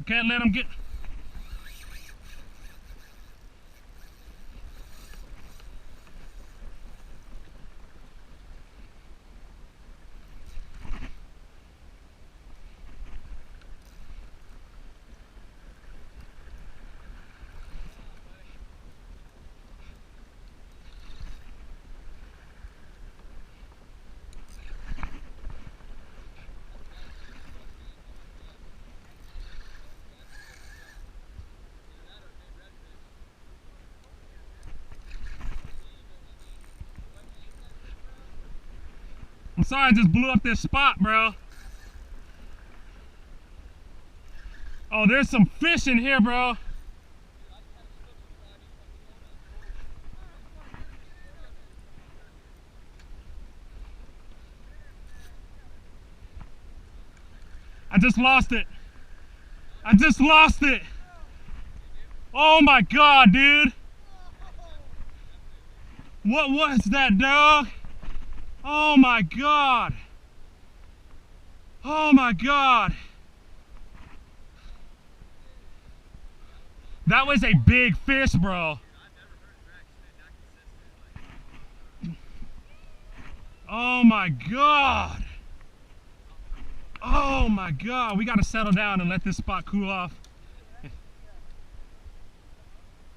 Can't let them get... I'm sorry I just blew up this spot, bro. Oh, there's some fish in here, bro. I just lost it. I just lost it. Oh my God, dude. What was that, dog? Oh my God. Oh my God. That was a big fish, bro. Oh my God. Oh my God. We gotta settle down and let this spot cool off.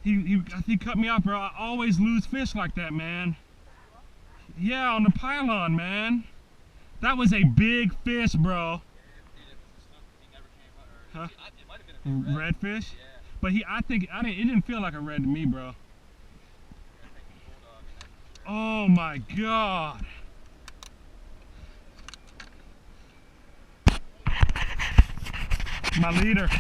He cut me off, bro. I always lose fish like that, man. Yeah, on the pylon, man. That was a big fish, bro. Huh? Redfish? But it didn't feel like a red to me, bro. Oh my God. My leader.